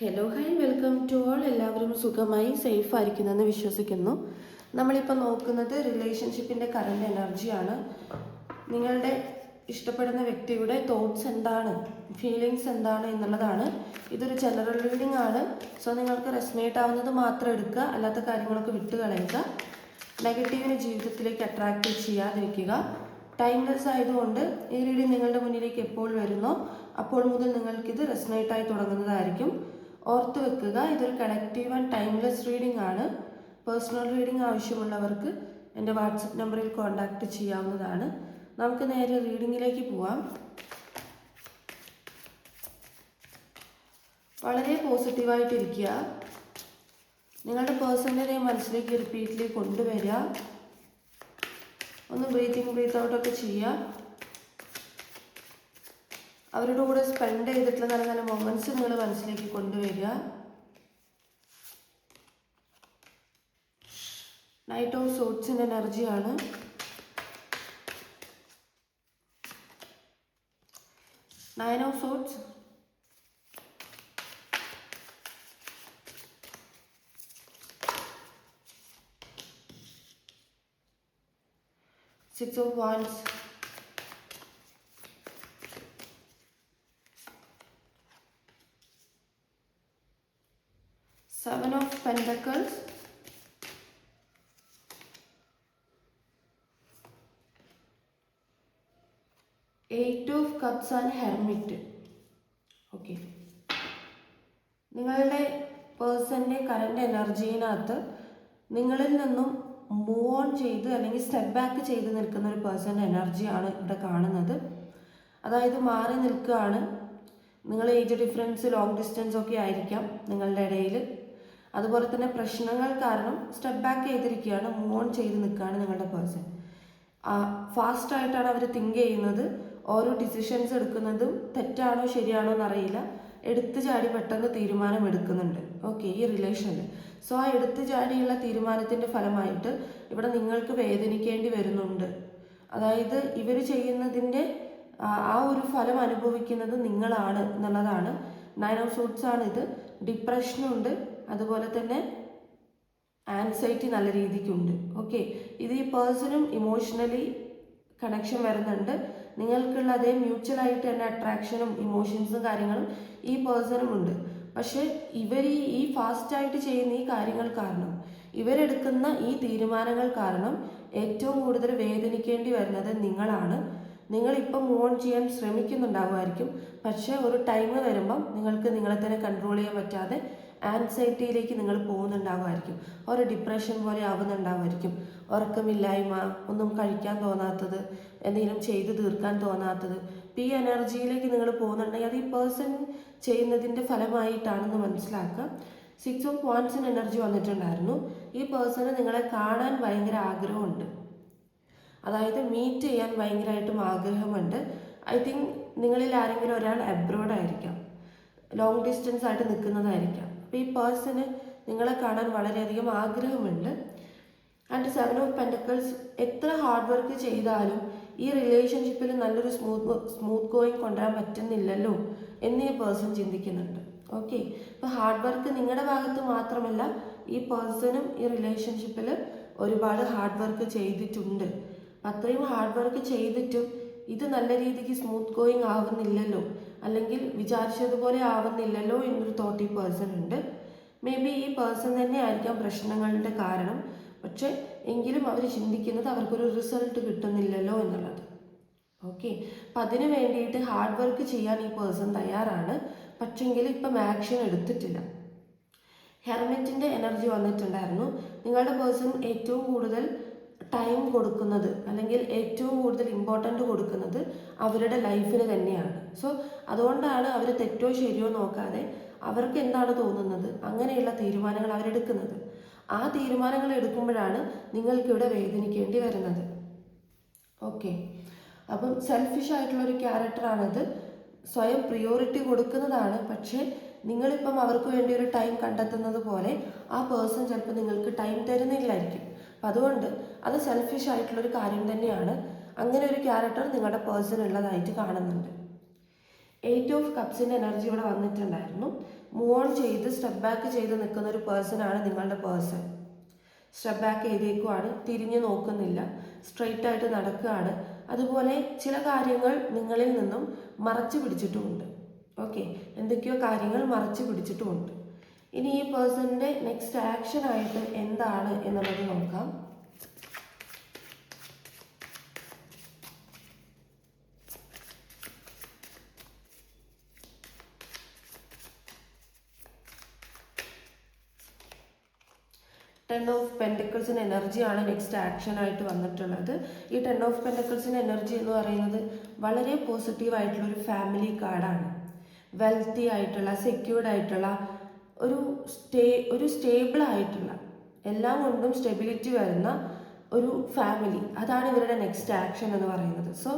Hello hi welcome to all. എല്ലാവരും സുഖമായി safe ആയിരിക്കുന്നെന്ന് വിശ്വസിക്കുന്നു. നമ്മളിപ്പോൾ നോക്കുന്നത് റിലേഷൻഷിപ്പിൻ്റെ കറണ്ട് എനർജിയാണ്. നിങ്ങളുടെ ഇഷ്ടപ്പെടുന്ന വ്യക്തിയുടെ തോട്ട്സ് എന്താണ്, ഫീലിങ്സ് എന്താണ് എന്നുള്ളതാണ്. ഇതൊരു ജനറൽ റീഡിംഗ് ആണ്. സോ നിങ്ങൾക്ക് റെസനേറ്റ് ആവുന്നത് മാത്രം എടുക്കുക, അല്ലാത്ത കാര്യങ്ങളൊക്കെ വിട്ടുകളയുക. നെഗറ്റീവിനെ ജീവിതത്തിലേക്ക് അട്രാക്റ്റ് ചെയ്യാതിരിക്കുക. ടൈംലെസ് ആയതുകൊണ്ട് ഈ റീഡിംഗ് നിങ്ങളുടെ മുന്നിലേക്ക് എപ്പോൾ വരുന്നോ അപ്പോൾ മുതൽ നിങ്ങൾക്കിത് റെസനേറ്റായി തുടങ്ങുന്നതായിരിക്കും. ഓർത്ത് വെക്കുക, ഇതൊരു കളക്റ്റീവ് ആൻഡ് ടൈംലെസ് റീഡിംഗ് ആണ്. പേഴ്സണൽ റീഡിംഗ് ആവശ്യമുള്ളവർക്ക് എൻ്റെ വാട്സപ്പ് നമ്പറിൽ കോൺടാക്റ്റ് ചെയ്യാവുന്നതാണ്. നമുക്ക് നേരെ റീഡിങ്ങിലേക്ക് പോവാം. വളരെ പോസിറ്റീവായിട്ടിരിക്കുക. നിങ്ങളുടെ പേഴ്സണിനെ മനസ്സിലേക്ക് റിപ്പീറ്റ്ലി കൊണ്ടുവരിക. ഒന്ന് ബ്രീത്തിങ് ബ്രീത്ത് ഔട്ടൊക്കെ ചെയ്യുക. അവരുടെ കൂടെ സ്പെൻഡ് ചെയ്തിട്ടുള്ള നല്ല നല്ല മൊമെൻറ്റ്സ് നിങ്ങൾ മനസ്സിലേക്ക് കൊണ്ടുവരിക. നൈറ്റ് ഓഫ് സോട്സിൻ്റെ എനർജിയാണ്. Nine of swords, six of wands, seven of pentacles, eight of cups and hermit. Okay, നിങ്ങളുടെ പേഴ്സൻ്റെ കറണ്ട് എനർജിയിനകത്ത് നിങ്ങളിൽ നിന്നും മൂവ് ഓൺ ചെയ്ത് അല്ലെങ്കിൽ സ്റ്റെപ്പ് ബാക്ക് ചെയ്ത് നിൽക്കുന്ന ഒരു പേഴ്സൻ്റെ എനർജിയാണ് ഇവിടെ കാണുന്നത്. അതായത് മാറി നിൽക്കുകയാണ്. നിങ്ങൾ ഏജ് ഡിഫറൻസ്, ലോങ് ഡിസ്റ്റൻസ് ഒക്കെ ആയിരിക്കാം നിങ്ങളുടെ ഇടയിൽ. അതുപോലെ തന്നെ പ്രശ്നങ്ങൾ കാരണം സ്റ്റെപ്പ് ബാക്ക് ചെയ്തിരിക്കുകയാണ്, മൂവ് ഓൺ ചെയ്ത് നിൽക്കുകയാണ് നിങ്ങളുടെ പേഴ്സൺ. ഫാസ്റ്റായിട്ടാണ് അവർ തിങ്ക് ചെയ്യുന്നത്. ഓരോ ഡിസിഷൻസ് എടുക്കുന്നതും തെറ്റാണോ ശരിയാണോ എന്നറിയില്ല, എടുത്തു ചാടി പെട്ടെന്ന് തീരുമാനം എടുക്കുന്നുണ്ട്. ഓക്കെ, ഈ റിലേഷനിൽ. സോ ആ എടുത്തു ചാടിയുള്ള തീരുമാനത്തിൻ്റെ ഫലമായിട്ട് ഇവിടെ നിങ്ങൾക്ക് വേദനിക്കേണ്ടി വരുന്നുണ്ട്. അതായത് ഇവർ ചെയ്യുന്നതിൻ്റെ ആ ഒരു ഫലം അനുഭവിക്കുന്നത് നിങ്ങളാണ് എന്നുള്ളതാണ്. നയൻ ഓഫ് സോട്സ് ആണ് ഇത്. ഡിപ്രഷനുണ്ട്, അതുപോലെ തന്നെ ആൻസൈറ്റി നല്ല രീതിക്കുണ്ട്. ഓക്കെ, ഇത് ഈ പേഴ്സണും ഇമോഷണലി കണക്ഷൻ വരുന്നുണ്ട്. നിങ്ങൾക്കുള്ള അതേ മ്യൂച്വലായിട്ട് തന്നെ അട്രാക്ഷനും ഇമോഷൻസും കാര്യങ്ങളും ഈ പേഴ്സണും ഉണ്ട്. പക്ഷെ ഇവർ ഈ ഫാസ്റ്റായിട്ട് ചെയ്യുന്ന ഈ കാര്യങ്ങൾ കാരണം, ഇവരെടുക്കുന്ന ഈ തീരുമാനങ്ങൾ കാരണം ഏറ്റവും കൂടുതൽ വേദനിക്കേണ്ടി വരുന്നത് നിങ്ങളാണ്. നിങ്ങളിപ്പം മൂവ് ഓൺ ചെയ്യാൻ ശ്രമിക്കുന്നുണ്ടാവുമായിരിക്കും, പക്ഷേ ഒരു ടൈം വരുമ്പം നിങ്ങൾക്ക് നിങ്ങളെ തന്നെ കൺട്രോൾ ചെയ്യാൻ പറ്റാതെ ആൻസൈറ്റിയിലേക്ക് നിങ്ങൾ പോകുന്നുണ്ടാവുമായിരിക്കും. ഒരു ഡിപ്രഷൻ പോലെ ആവുന്നുണ്ടാവുമായിരിക്കും. ഉറക്കമില്ലായ്മ, ഒന്നും കഴിക്കാൻ തോന്നാത്തത്, എന്തെങ്കിലും ചെയ്തു തീർക്കാൻ തോന്നാത്തത്. ഈ എനർജിയിലേക്ക് നിങ്ങൾ പോകുന്നുണ്ടെങ്കിൽ അത് ഈ പേഴ്സൺ ചെയ്യുന്നതിൻ്റെ ഫലമായിട്ടാണെന്ന് മനസ്സിലാക്കുക. സിക്സ് ഓഫ് വാൻഡ്സിന് എനർജി വന്നിട്ടുണ്ടായിരുന്നു. ഈ പേഴ്സണ് നിങ്ങളെ കാണാൻ ഭയങ്കര ആഗ്രഹമുണ്ട്. അതായത് മീറ്റ് ചെയ്യാൻ ഭയങ്കരമായിട്ടും ആഗ്രഹമുണ്ട്. ഐ തിങ്ക് നിങ്ങളിൽ ആരെങ്കിലും ഒരാൾ അബ്രോഡ് ആയിരിക്കാം, ലോങ് ഡിസ്റ്റൻസ് ആയിട്ട് നിൽക്കുന്നതായിരിക്കാം. അപ്പോൾ ഈ പേഴ്സണ് നിങ്ങളെ കാണാൻ വളരെയധികം ആഗ്രഹമുണ്ട്. ആൻഡ് സെവൻ ഓഫ് പെൻറ്റക്കിൾസ്, എത്ര ഹാർഡ് വർക്ക് ചെയ്താലും ഈ റിലേഷൻഷിപ്പിൽ നല്ലൊരു സ്മൂത്ത് ഗോയിങ് കൊണ്ടുവരാൻ പറ്റുന്നില്ലല്ലോ എന്ന് ഈ പേഴ്സൺ ചിന്തിക്കുന്നുണ്ട്. ഓക്കെ, ഇപ്പോൾ ഹാർഡ് വർക്ക് നിങ്ങളുടെ ഭാഗത്ത് മാത്രമല്ല, ഈ പേഴ്സണും ഈ റിലേഷൻഷിപ്പിൽ ഒരുപാട് ഹാർഡ് വർക്ക് ചെയ്തിട്ടുണ്ട്. അത്രയും ഹാർഡ് വർക്ക് ചെയ്തിട്ടും ഇത് നല്ല രീതിക്ക് സ്മൂത്ത് ഗോയിങ് ആവുന്നില്ലല്ലോ, അല്ലെങ്കിൽ വിചാരിച്ചതുപോലെ ആവുന്നില്ലല്ലോ എന്നൊരു തോട്ട് ഈ പേഴ്സൺ ഉണ്ട്. മേ ബി ഈ പേഴ്സൺ തന്നെ ആയിരിക്കാം പ്രശ്നങ്ങളുടെ കാരണം. പക്ഷെ എങ്കിലും അവർ ചിന്തിക്കുന്നത് അവർക്കൊരു റിസൾട്ട് കിട്ടുന്നില്ലല്ലോ എന്നുള്ളത്. ഓക്കെ, അപ്പം അതിന് വേണ്ടിയിട്ട് ഹാർഡ് വർക്ക് ചെയ്യാൻ ഈ പേഴ്സൺ തയ്യാറാണ്. പക്ഷെങ്കിൽ ഇപ്പം ആക്ഷൻ എടുത്തിട്ടില്ല. ഹെർമിറ്റിൻ്റെ എനർജി വന്നിട്ടുണ്ടായിരുന്നു. നിങ്ങളുടെ പേഴ്സൺ ഏറ്റവും കൂടുതൽ ടൈം കൊടുക്കുന്നത്, അല്ലെങ്കിൽ ഏറ്റവും കൂടുതൽ ഇമ്പോർട്ടൻ്റ് കൊടുക്കുന്നത് അവരുടെ ലൈഫിന് തന്നെയാണ്. സോ അതുകൊണ്ടാണ് അവർ തെറ്റോ ശരിയോ നോക്കാതെ അവർക്ക് എന്താണ് തോന്നുന്നത് അങ്ങനെയുള്ള തീരുമാനങ്ങൾ അവരെടുക്കുന്നത്. ആ തീരുമാനങ്ങൾ എടുക്കുമ്പോഴാണ് നിങ്ങൾക്കിവിടെ വേദനിക്കേണ്ടി വരുന്നത്. ഓക്കെ, അപ്പം സെൽഫിഷ് ആയിട്ടുള്ളൊരു ക്യാരക്ടറാണിത്. സ്വയം പ്രിയോറിറ്റി കൊടുക്കുന്നതാണ്. പക്ഷേ നിങ്ങളിപ്പം അവർക്ക് വേണ്ടി ഒരു ടൈം കണ്ടെത്തുന്നത് പോലെ ആ പേഴ്സൺ ചിലപ്പോൾ നിങ്ങൾക്ക് ടൈം തരുന്നില്ലായിരിക്കും. അപ്പം അതുകൊണ്ട് അത് സെൽഫിഷ് ആയിട്ടുള്ളൊരു കാര്യം തന്നെയാണ്. അങ്ങനെ ഒരു ക്യാരക്ടർ നിങ്ങളുടെ പേഴ്സൺ ഉള്ളതായിട്ട് കാണുന്നുണ്ട്. 8 ഓഫ് കപ്സിൻ്റെ എനർജി ഇവിടെ വന്നിട്ടുണ്ടായിരുന്നു. മൂവ് ഓൺ ചെയ്ത് സ്റ്റെപ്പ് ബാക്ക് ചെയ്ത് നിൽക്കുന്ന ഒരു പേഴ്സണാണ് നിങ്ങളുടെ പേഴ്സൺ. സ്റ്റെപ്പ് ബാക്ക് ചെയ്തേക്കുവാണ്, തിരിഞ്ഞു നോക്കുന്നില്ല, സ്ട്രെയിറ്റ് ആയിട്ട് നടക്കുകയാണ്. അതുപോലെ ചില കാര്യങ്ങൾ നിങ്ങളിൽ നിന്നും മറച്ചു പിടിച്ചിട്ടുമുണ്ട്. ഓക്കെ, എന്തൊക്കെയോ കാര്യങ്ങൾ മറച്ചു പിടിച്ചിട്ടുമുണ്ട്. ഇനി ഈ പേഴ്സണിൻ്റെ നെക്സ്റ്റ് ആക്ഷൻ ആയിട്ട് എന്താണ് എന്നുള്ളത് നോക്കാം. ടെൻ ഓഫ് പെൻറ്റക്കിൾസിൻ്റെ എനർജിയാണ് നെക്സ്റ്റ് ആക്ഷൻ ആയിട്ട് വന്നിട്ടുള്ളത്. ഈ 10 ഓഫ് പെൻറ്റക്കിൾസിൻ്റെ എനർജി എന്ന് പറയുന്നത് വളരെ പോസിറ്റീവ് ആയിട്ടുള്ള ഒരു ഫാമിലി കാർഡാണ്. വെൽത്തി ആയിട്ടുള്ള, സെക്യൂർഡ് ആയിട്ടുള്ള, ഒരു സ്റ്റേബിൾ ആയിട്ടുള്ള, എല്ലാം കൊണ്ടും സ്റ്റെബിലിറ്റി വരുന്ന ഒരു ഫാമിലി. അതാണ് ഇവരുടെ നെക്സ്റ്റ് ആക്ഷൻ എന്ന് പറയുന്നത്. സോ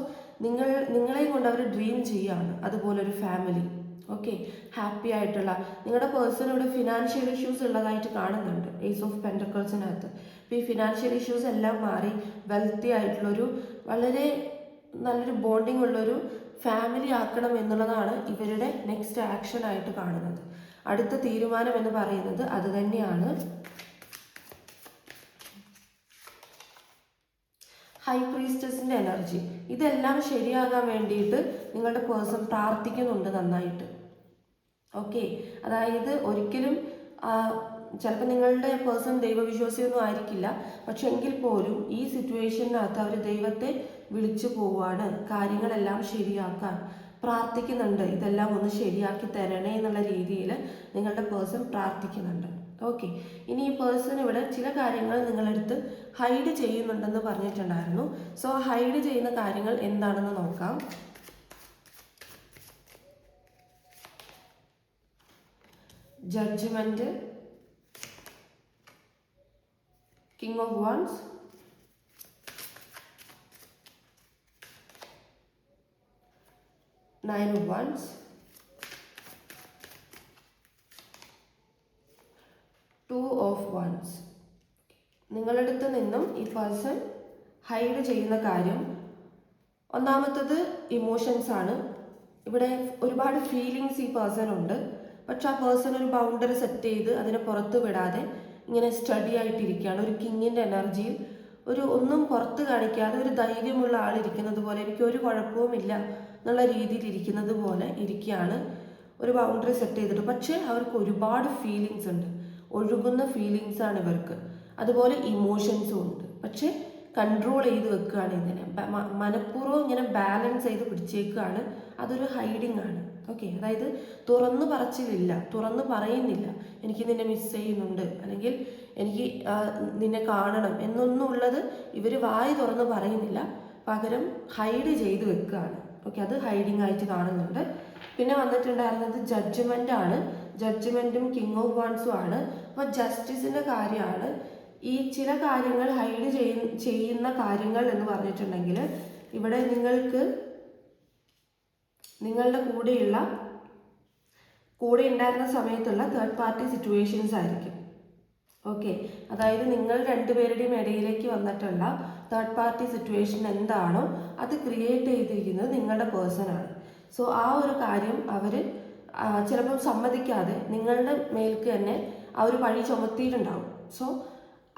നിങ്ങളെയും കൊണ്ട് അവർ ഡ്രീം ചെയ്യുകയാണ് അതുപോലൊരു ഫാമിലി. ഓക്കെ, ഹാപ്പി ആയിട്ടുള്ള നിങ്ങളുടെ പേഴ്സൺ ഇവിടെ ഫിനാൻഷ്യൽ ഇഷ്യൂസ് ഉള്ളതായിട്ട് കാണുന്നുണ്ട് ഏസ് ഓഫ് പെൻറ്റക്കിൾസിനകത്ത്. അപ്പോൾ ഈ ഫിനാൻഷ്യൽ ഇഷ്യൂസ് എല്ലാം മാറി വെൽത്തി ആയിട്ടുള്ളൊരു വളരെ നല്ലൊരു ബോണ്ടിങ് ഉള്ളൊരു ഫാമിലി ആക്കണം എന്നുള്ളതാണ് ഇവരുടെ നെക്സ്റ്റ് ആക്ഷൻ ആയിട്ട് കാണുന്നത്. അടുത്ത തീരുമാനം എന്ന് പറയുന്നത് അത് തന്നെയാണ്. ഹൈ പ്രീസ്റ്റസിൻ്റെ എനർജി. ഇതെല്ലാം ശരിയാകാൻ വേണ്ടിയിട്ട് നിങ്ങളുടെ പേഴ്സൺ പ്രാർത്ഥിക്കുന്നുണ്ട് നന്നായിട്ട്. ഓക്കെ, അതായത് ഒരിക്കലും ചിലപ്പോൾ നിങ്ങളുടെ പേഴ്സൺ ദൈവവിശ്വാസിയൊന്നും ആയിരിക്കില്ല, പക്ഷെ എങ്കിൽ പോലും ഈ സിറ്റുവേഷനകത്ത് അവർ ദൈവത്തെ വിളിച്ചു പോവാണ് കാര്യങ്ങളെല്ലാം ശരിയാക്കാൻ പ്രാർത്ഥിക്കുന്നുണ്ട്. ഇതെല്ലാം ഒന്ന് ശരിയാക്കി തരണേ എന്നുള്ള രീതിയിൽ നിങ്ങളുടെ പേഴ്സൺ പ്രാർത്ഥിക്കുന്നുണ്ട്. ഓക്കെ, ഇനി ഈ പേഴ്സൺ ഇവിടെ ചില കാര്യങ്ങൾ നിങ്ങളെടുത്ത് ഹൈഡ് ചെയ്യുന്നുണ്ടെന്ന് പറഞ്ഞിട്ടുണ്ടായിരുന്നു. സോ ഹൈഡ് ചെയ്യുന്ന കാര്യങ്ങൾ എന്താണെന്ന് നോക്കാം. Judgement, king of wands, nine of wands, 2 of wands. നിങ്ങളടുത്ത് നിന്നും ഈ പേഴ്സൺ ഹൈഡ് ചെയ്യുന്ന കാര്യം ഒന്നാമത്തത് ഇമോഷൻസ് ആണ്. ഇവിടെ ഒരുപാട് ഫീലിങ്സ് ഈ പേഴ്സൺ ഉണ്ട്, പക്ഷെ ആ പേഴ്സൺ ഒരു ബൗണ്ടറി സെറ്റ് ചെയ്ത് അതിനെ പുറത്ത് വിടാതെ ഇങ്ങനെ സ്റ്റഡി ആയിട്ടിരിക്കുകയാണ്. ഒരു കിങ്ങിൻ്റെ എനർജിയിൽ ഒന്നും പുറത്ത് കാണിക്കാതെ ഒരു ധൈര്യമുള്ള ആളിരിക്കുന്നത് പോലെ, എനിക്കൊരു കുഴപ്പവുമില്ല എന്നുള്ള രീതിയിൽ ഇരിക്കുന്നത് പോലെ ഇരിക്കുകയാണ്. ഒരു ബൗണ്ടറി സെറ്റ് ചെയ്തിട്ട്. പക്ഷേ അവർക്ക് ഒരുപാട് ഫീലിങ്സ് ഉണ്ട്, ഒഴുകുന്ന ഫീലിങ്സാണ് ഇവർക്ക്. അതുപോലെ ഇമോഷൻസും ഉണ്ട്, പക്ഷെ കൺട്രോൾ ചെയ്ത് വെക്കുകയാണ്. ഇതിനെ മനഃപൂർവ്വം ഇങ്ങനെ ബാലൻസ് ചെയ്ത് പിടിച്ചേക്കുകയാണ്. അതൊരു ഹൈഡിങ് ആണ്. ഓക്കെ, അതായത് തുറന്നു പറച്ചിലില്ല, തുറന്നു പറയുന്നില്ല എനിക്ക് നിന്നെ മിസ് ചെയ്യുന്നുണ്ട് അല്ലെങ്കിൽ എനിക്ക് നിന്നെ കാണണം എന്നൊന്നും ഉള്ളത് ഇവർ വായി തുറന്ന് പറയുന്നില്ല, പകരം ഹൈഡ് ചെയ്ത് വെക്കുകയാണ്. ഓക്കെ, അത് ഹൈഡിങ് ആയിട്ട് കാണുന്നുണ്ട്. പിന്നെ വന്നിട്ടുണ്ടായിരുന്നത് ജഡ്ജ്മെൻ്റ് ആണ്. ജഡ്ജ്മെൻറ്റും കിങ് ഓഫ് വാൻഡ്സും ആണ്. അപ്പോൾ ജസ്റ്റിസിൻ്റെ കാര്യമാണ്. ഈ ചില കാര്യങ്ങൾ ഹൈഡ് ചെയ്യുന്ന കാര്യങ്ങൾ എന്ന് പറഞ്ഞിട്ടുണ്ടെങ്കിൽ ഇവിടെ നിങ്ങളുടെ കൂടെ ഉണ്ടായിരുന്ന സമയത്തുള്ള തേർഡ് പാർട്ടി സിറ്റുവേഷൻസ് ആയിരിക്കും. ഓക്കെ, അതായത് നിങ്ങൾ രണ്ടുപേരുടെയും ഇടയിലേക്ക് വന്നിട്ടുള്ള തേർഡ് പാർട്ടി സിറ്റുവേഷൻ എന്താണോ അത് ക്രിയേറ്റ് ചെയ്തിരിക്കുന്നത് നിങ്ങളുടെ പേഴ്സണാണ്. സോ ആ ഒരു കാര്യം അവർ ചിലപ്പം സമ്മതിക്കാതെ നിങ്ങളുടെ മേൽക്ക് തന്നെ ആ ഒരു പഴി ചുമത്തിയിട്ടുണ്ടാവും. സോ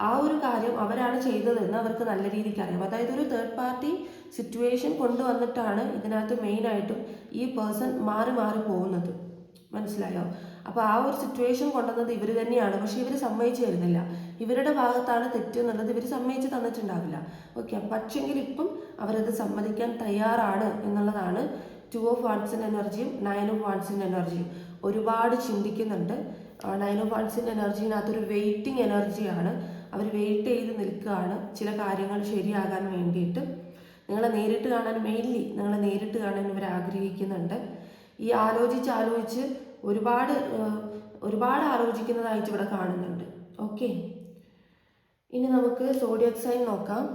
ആ ഒരു കാര്യം അവരാണ് ചെയ്തതെന്ന് അവർക്ക് നല്ല രീതിക്ക് അറിയാം. അതായത് ഒരു തേർഡ് പാർട്ടി സിറ്റുവേഷൻ കൊണ്ടുവന്നിട്ടാണ് ഇതിനകത്ത് മെയിനായിട്ടും ഈ പേഴ്സൺ മാറി പോകുന്നത്. മനസ്സിലായോ? അപ്പോൾ ആ ഒരു സിറ്റുവേഷൻ കൊണ്ടുവന്നത് ഇവർ തന്നെയാണ്, പക്ഷേ ഇവർ സമ്മതിച്ചു തരുന്നില്ല. ഇവരുടെ ഭാഗത്താണ് തെറ്റ് എന്നുള്ളത് ഇവർ സമ്മതിച്ച് തന്നിട്ടുണ്ടാവില്ല. ഓക്കെ, പക്ഷെങ്കിൽ ഇപ്പം അവരത് സമ്മതിക്കാൻ തയ്യാറാണ് എന്നുള്ളതാണ് 2 ഓഫ് വാൻഡ്സിൻ്റെ എനർജിയും 9 ഓഫ് വാൻഡ്സിൻ്റെ എനർജിയും. ഒരുപാട് ചിന്തിക്കുന്നുണ്ട്. 9 ഓഫ് വാൻഡ്സിൻ്റെ എനർജിനകത്തൊരു വെയിറ്റിംഗ് എനർജിയാണ്. അവർ വെയിറ്റ് ചെയ്ത് നിൽക്കുകയാണ് ചില കാര്യങ്ങൾ ശരിയാകാൻ വേണ്ടിയിട്ട്. നിങ്ങളെ നേരിട്ട് കാണാൻ, മെയിൻലി നിങ്ങളെ നേരിട്ട് കാണാൻ ഇവർ ആഗ്രഹിക്കുന്നുണ്ട്. ഈ ആലോചിച്ച് ഒരുപാട് ആലോചിക്കുന്നതായിട്ട് ഇവിടെ കാണുന്നുണ്ട്. ഓക്കെ, ഇനി നമുക്ക് സോഡിയക് സൈൻ നോക്കാം.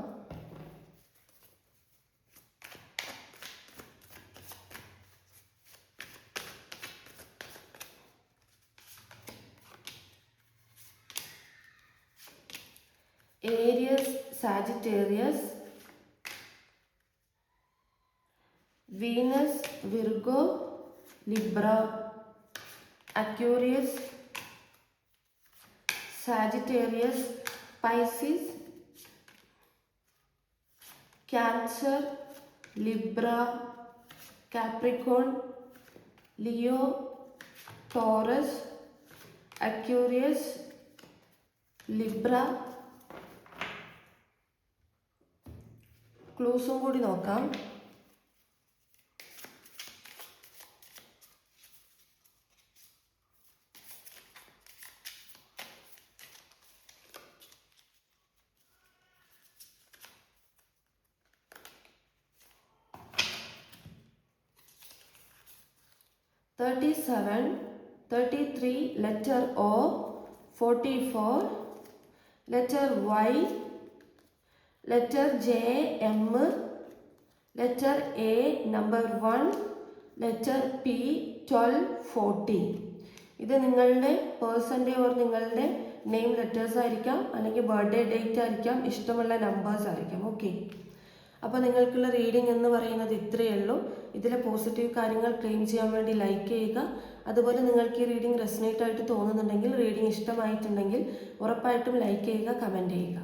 Aries, Sagittarius, Venus, Virgo, Libra, Aquarius, Sagittarius, Pisces, Cancer, Libra, Capricorn, Leo, Taurus, Aquarius, Libra. ക്ലൂസും കൂടി നോക്കാം. "37, 33, letter O, 44, letter Y, letter J, M, letter A, number 1, letter P, 12, 40. ഇത് നിങ്ങളുടെ പേഴ്സൻ്റെ ഓർ നിങ്ങളുടെ name letters ആയിരിക്കാം, അല്ലെങ്കിൽ birthday date ആയിരിക്കാം, ഇഷ്ടമുള്ള നമ്പേഴ്സ് ആയിരിക്കാം. ഓക്കെ, അപ്പോൾ നിങ്ങൾക്കുള്ള റീഡിംഗ് എന്ന് പറയുന്നത് ഇത്രയേ ഉള്ളൂ. ഇതിലെ പോസിറ്റീവ് കാര്യങ്ങൾ ക്ലെയിം ചെയ്യാൻ വേണ്ടി ലൈക്ക് ചെയ്യുക. അതുപോലെ നിങ്ങൾക്ക് ഈ റീഡിംഗ് റെസനേറ്റ് ആയിട്ട് തോന്നുന്നുണ്ടെങ്കിൽ, റീഡിംഗ് ഇഷ്ടമായിട്ടുണ്ടെങ്കിൽ ഉറപ്പായിട്ടും ലൈക്ക് ചെയ്യുക, കമൻറ്റ് ചെയ്യുക.